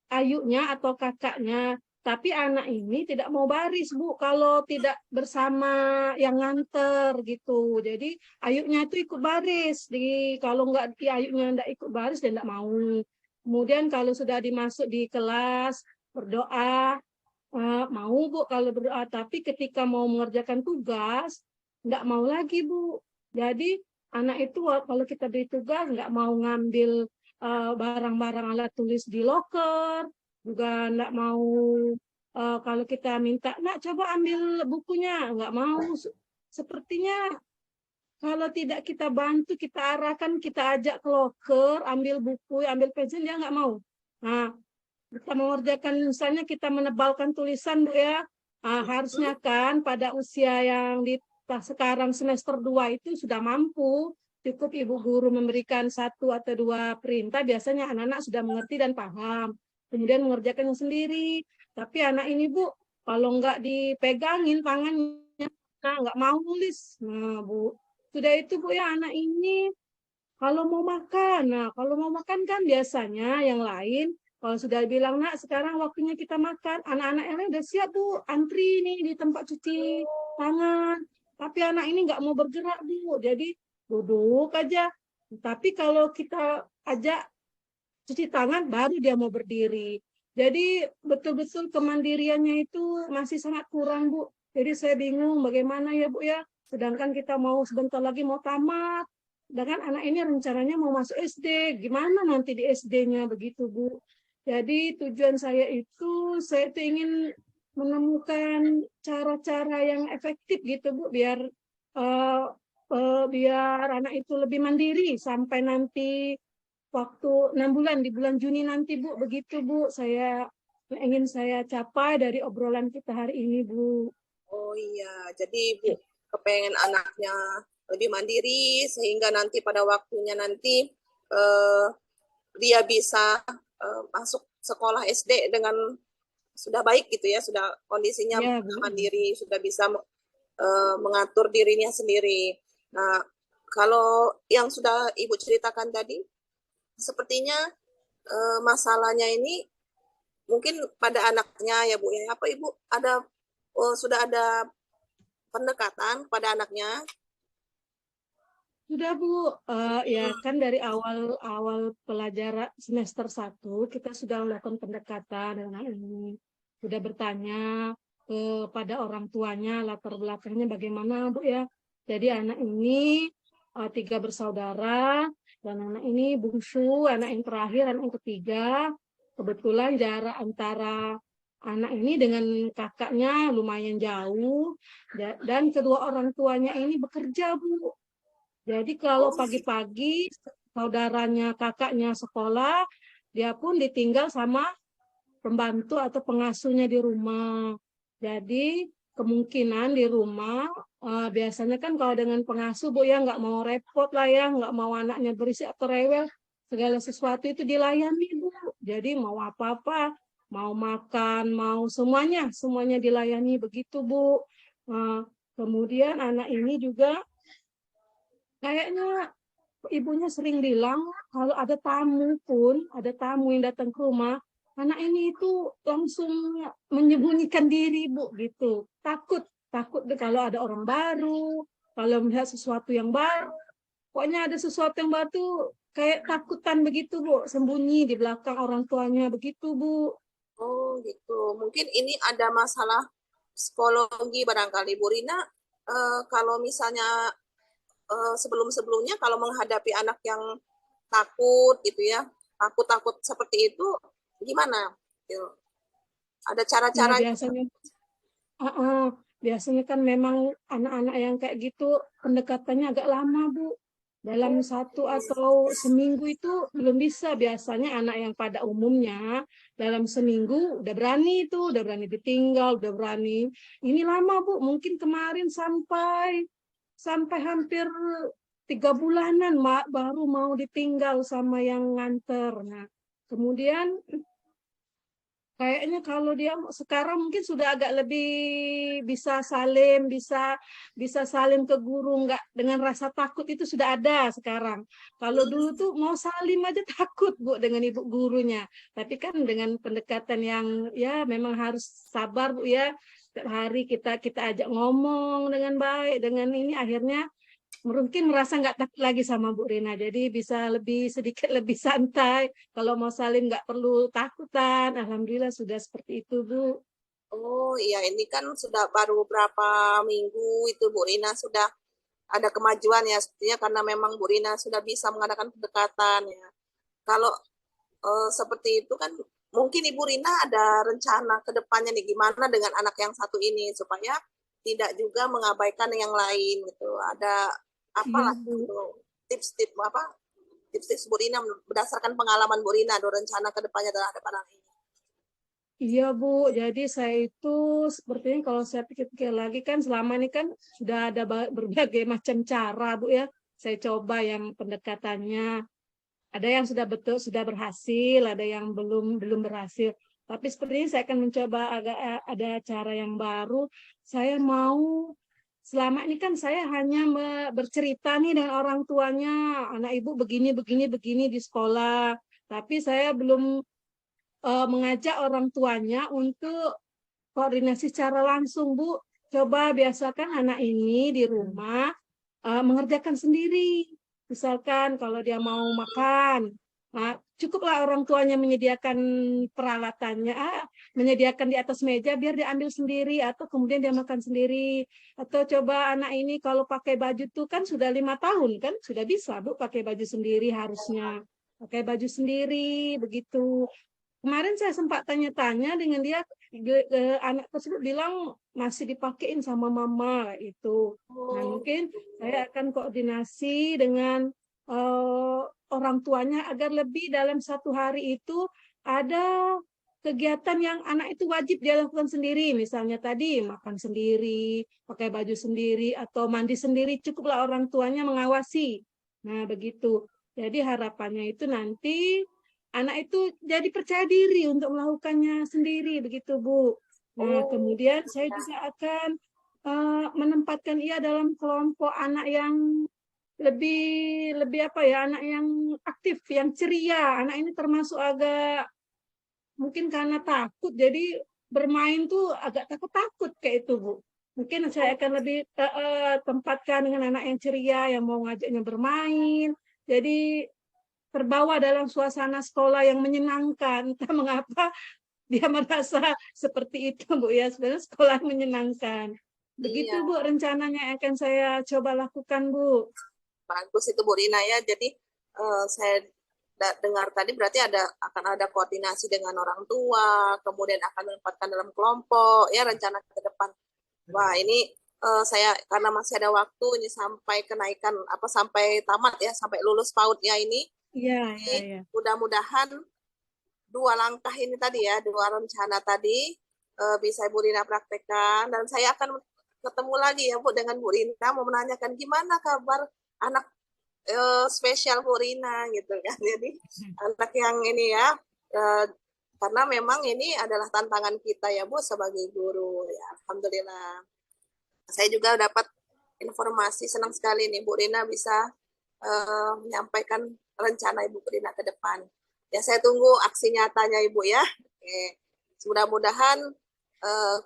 ayunya atau kakaknya. Tapi anak ini tidak mau baris, Bu, kalau tidak bersama yang nganter gitu. Jadi ayunya itu ikut baris. Kalau nggak ayunya tidak ikut baris, dia tidak mau. Kemudian kalau sudah dimasuk di kelas, berdoa, mau, Bu, kalau berdoa. Tapi ketika mau mengerjakan tugas, nggak mau lagi, Bu. Jadi anak itu kalau kita beri tugas, nggak mau ngambil barang-barang alat tulis di loker, juga nggak mau kalau kita minta, nak coba ambil bukunya, nggak mau. Sepertinya kalau tidak kita bantu, kita arahkan, kita ajak ke loker, ambil buku, ambil pensil, dia nggak mau. Nah, kita mengerjakan, misalnya kita menebalkan tulisan, Bu ya, harusnya kan pada usia yang sekarang semester 2 itu sudah mampu. Cukup ibu guru memberikan 1 atau 2 perintah, biasanya anak-anak sudah mengerti dan paham. Kemudian mengerjakannya sendiri. Tapi anak ini, Bu, kalau nggak dipegangin tangannya, nggak mau nulis. Nah, Bu, sudah itu, Bu ya, anak ini kalau mau makan kan biasanya yang lain, kalau sudah bilang, nak sekarang waktunya kita makan, anak-anak yang lain udah siap, Bu, antri nih di tempat cuci tangan. Tapi anak ini nggak mau bergerak, Bu, jadi duduk aja. Tapi kalau kita ajak cuci tangan, baru dia mau berdiri. Jadi betul-betul kemandiriannya itu masih sangat kurang, Bu. Jadi saya bingung bagaimana ya, Bu ya. Sedangkan kita mau sebentar lagi mau tamat. Sedangkan anak ini rencananya mau masuk SD. Gimana nanti di SD-nya begitu, Bu. Jadi tujuan saya itu ingin menemukan cara-cara yang efektif gitu, Bu, biar anak itu lebih mandiri sampai nanti waktu 6 bulan, di bulan Juni nanti, Bu. Begitu, Bu, ingin saya capai dari obrolan kita hari ini, Bu. Oh iya, jadi Bu kepengen anaknya lebih mandiri sehingga nanti pada waktunya nanti dia bisa masuk sekolah SD dengan sudah baik gitu ya, sudah kondisinya Ya, mandiri, sudah bisa mengatur dirinya sendiri. Nah, kalau yang sudah Ibu ceritakan tadi, sepertinya masalahnya ini mungkin pada anaknya ya, Bu ya. Apa Ibu sudah ada pendekatan pada anaknya? Sudah, Bu. Ya kan dari awal pelajaran semester 1 kita sudah melakukan pendekatan dengan anak ini. Sudah bertanya kepada orang tuanya latar belakangnya bagaimana, Bu ya. Jadi anak ini 3 bersaudara dan anak ini bungsu, anak yang terakhir, anak yang ketiga. Kebetulan jarak antara anak ini dengan kakaknya lumayan jauh dan kedua orang tuanya ini bekerja, Bu. Jadi kalau pagi-pagi saudaranya kakaknya sekolah, dia pun ditinggal sama pembantu atau pengasuhnya di rumah. Jadi kemungkinan di rumah biasanya kan kalau dengan pengasuh, Bu ya, nggak mau repot lah ya, nggak mau anaknya berisik atau rewel, segala sesuatu itu dilayani, Bu. Jadi mau apa-apa, mau makan, mau semuanya dilayani begitu, Bu. Kemudian anak ini juga kayaknya ibunya sering bilang kalau ada tamu yang datang ke rumah, anak ini itu langsung menyembunyikan diri, Bu, gitu. Takut deh kalau ada orang baru, kalau melihat sesuatu yang baru. Pokoknya ada sesuatu yang baru tuh kayak takutan begitu, Bu, sembunyi di belakang orang tuanya begitu, Bu. Oh gitu. Mungkin ini ada masalah psikologi barangkali Bu Rina. Kalau misalnya sebelum-sebelumnya kalau menghadapi anak yang takut gitu ya, takut-takut seperti itu gimana? Gitu. Ada Ya cara-cara. biasanya kan memang anak-anak yang kayak gitu pendekatannya agak lama, Bu. Dalam 1 atau seminggu itu belum bisa. Biasanya anak yang pada umumnya dalam seminggu udah berani ditinggal, udah berani. Ini lama, Bu. Mungkin kemarin sampai hampir 3 bulanan baru mau ditinggal sama yang nganter. Nah, kemudian kayaknya kalau dia sekarang mungkin sudah agak lebih bisa bisa salim ke guru, nggak dengan rasa takut itu sudah ada sekarang. Kalau dulu tuh mau salim aja takut, Bu, dengan ibu gurunya. Tapi kan dengan pendekatan yang ya memang harus sabar, Bu, ya. Setiap hari kita kita ajak ngomong dengan baik, dengan ini akhirnya mungkin merasa nggak takut lagi sama Bu Rina, jadi bisa sedikit lebih santai. Kalau mau salim nggak perlu takutan. Alhamdulillah sudah seperti itu, Bu. Oh iya, ini kan sudah baru berapa minggu itu Bu Rina sudah ada kemajuan ya, sepertinya karena memang Bu Rina sudah bisa mengadakan pendekatan ya. Kalau seperti itu kan mungkin Ibu Rina ada rencana ke depannya nih gimana dengan anak yang satu ini supaya tidak juga mengabaikan yang lain gitu. Ada Iya, apalah Bu. gitu, tips-tips apa? Tips-tips Bu Rina berdasarkan pengalaman Bu Rina, ada rencana ke depannya terhadap anak ini. Iya, Bu. Jadi saya itu sepertinya kalau saya pikir-pikir lagi kan selama ini kan sudah ada berbagai macam cara, Bu, ya. Saya coba yang pendekatannya. Ada yang sudah betul, sudah berhasil, ada yang belum berhasil. Tapi sepertinya saya akan mencoba ada cara yang baru. Saya mau selama ini kan saya hanya bercerita nih dengan orang tuanya, anak ibu begini begini begini di sekolah. Tapi saya belum mengajak orang tuanya untuk koordinasi secara langsung, Bu. Coba biasakan anak ini di rumah mengerjakan sendiri. Misalkan kalau dia mau makan, nah, cukuplah orang tuanya menyediakan peralatannya, menyediakan di atas meja biar dia ambil sendiri atau kemudian dia makan sendiri. Atau coba anak ini kalau pakai baju tuh kan sudah 5 tahun kan sudah bisa, Bu, pakai baju sendiri harusnya. Pakai baju sendiri begitu. Kemarin saya sempat tanya-tanya dengan dia, anak tersebut bilang masih dipakein sama mama itu. Nah, mungkin saya akan koordinasi dengan orang tuanya agar lebih dalam 1 hari itu ada kegiatan yang anak itu wajib dia lakukan sendiri. Misalnya tadi makan sendiri, pakai baju sendiri, atau mandi sendiri, cukuplah orang tuanya mengawasi. Nah, begitu. Jadi harapannya itu nanti anak itu jadi percaya diri untuk melakukannya sendiri, begitu, Bu. Nah, kemudian saya juga akan menempatkan ia dalam kelompok anak yang lebih lebih apa ya, anak yang aktif, yang ceria. Anak ini termasuk agak mungkin karena takut, jadi bermain tuh agak takut-takut kayak itu, Bu. Mungkin saya akan lebih tempatkan dengan anak yang ceria, yang mau ngajaknya bermain. Jadi terbawa dalam suasana sekolah yang menyenangkan. Entah mengapa dia merasa seperti itu, Bu, ya. Sebenarnya sekolah menyenangkan. Begitu, Iya, Bu, rencananya yang akan saya coba lakukan, Bu. bagus itu Bu Rina ya. Jadi saya dengar tadi berarti akan ada koordinasi dengan orang tua, kemudian akan menempatkan dalam kelompok ya rencana ke depan. Wah, ini saya karena masih ada waktu ini sampai kenaikan sampai tamat ya, sampai lulus PAUD ya ini. Iya, iya, Jadi iya. mudah-mudahan 2 langkah ini tadi ya, 2 rencana tadi bisa Ibu Rina praktekkan dan saya akan ketemu lagi ya Bu dengan Bu Rina mau menanyakan gimana kabar anak spesial Bu Rina gitu kan. Jadi anak yang ini ya karena memang ini adalah tantangan kita ya Bu sebagai guru ya. Alhamdulillah. Saya juga dapat informasi, senang sekali nih Bu Rina bisa menyampaikan rencana Ibu Rina ke depan. Ya, saya tunggu aksi nyatanya Ibu ya. Oke. Mudah-mudahan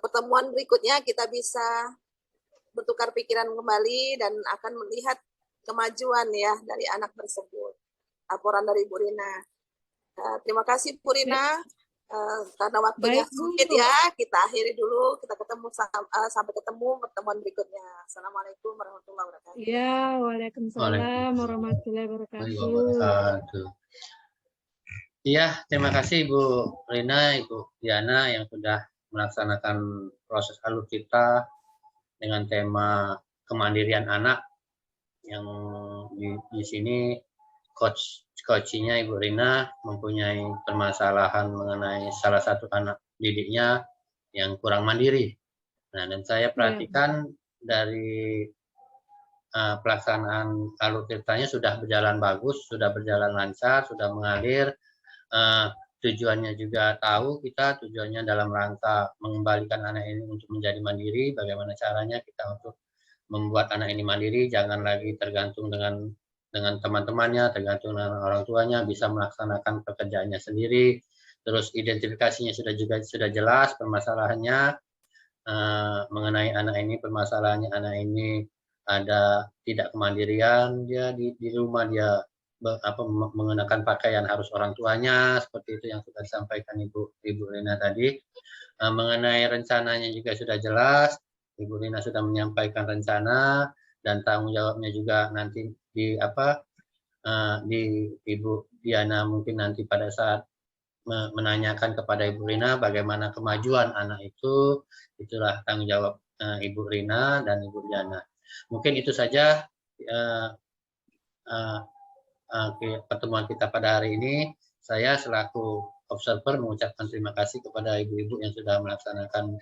pertemuan berikutnya kita bisa bertukar pikiran kembali dan akan melihat kemajuan ya dari anak tersebut. Laporan dari Bu Rina. Terima kasih Bu Rina. Karena waktunya sempit ya, kita akhiri dulu. Kita ketemu sampai ketemu pertemuan berikutnya. Assalamualaikum warahmatullahi wabarakatuh. Ya, waalaikumsalam warahmatullahi wabarakatuh. Iya, terima kasih Ibu Rina, Ibu Diana yang sudah melaksanakan proses alutsista dengan tema kemandirian anak, yang di sini coachnya Ibu Rina mempunyai permasalahan mengenai salah satu anak didiknya yang kurang mandiri. Nah, dan saya perhatikan dari pelaksanaan alutsistanya sudah berjalan bagus, sudah berjalan lancar, sudah mengalir. Tujuannya juga tahu kita, tujuannya dalam rangka mengembalikan anak ini untuk menjadi mandiri. Bagaimana caranya kita untuk membuat anak ini mandiri, jangan lagi tergantung dengan teman-temannya, tergantung dengan orang tuanya, bisa melaksanakan pekerjaannya sendiri. Terus identifikasinya sudah jelas, permasalahannya mengenai anak ini, permasalahannya anak ini ada tidak kemandirian, dia di rumah dia mengenakan pakaian harus orang tuanya, seperti itu yang sudah disampaikan Ibu Rina tadi. Mengenai rencananya juga sudah jelas, Ibu Rina sudah menyampaikan rencana dan tanggung jawabnya juga nanti di Ibu Diana mungkin nanti pada saat menanyakan kepada Ibu Rina bagaimana kemajuan anak itu, itulah tanggung jawab Ibu Rina dan Ibu Diana. Mungkin itu saja pertemuan kita pada hari ini. Saya selaku observer mengucapkan terima kasih kepada ibu-ibu yang sudah melaksanakan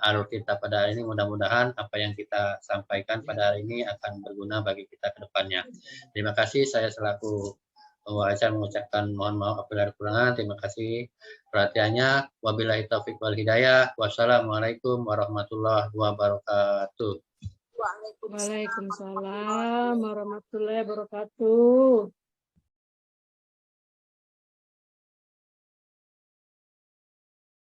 alutsista pada hari ini. Mudah-mudahan apa yang kita sampaikan pada hari ini akan berguna bagi kita ke depannya. Terima kasih, saya selaku pembaca mengucapkan mohon maaf apabila ada kekurangan. Terima kasih perhatiannya. Wabillahi taufiq wal hidayah. Wassalamualaikum warahmatullahi wabarakatuh. Waalaikumsalam warahmatullahi wabarakatuh.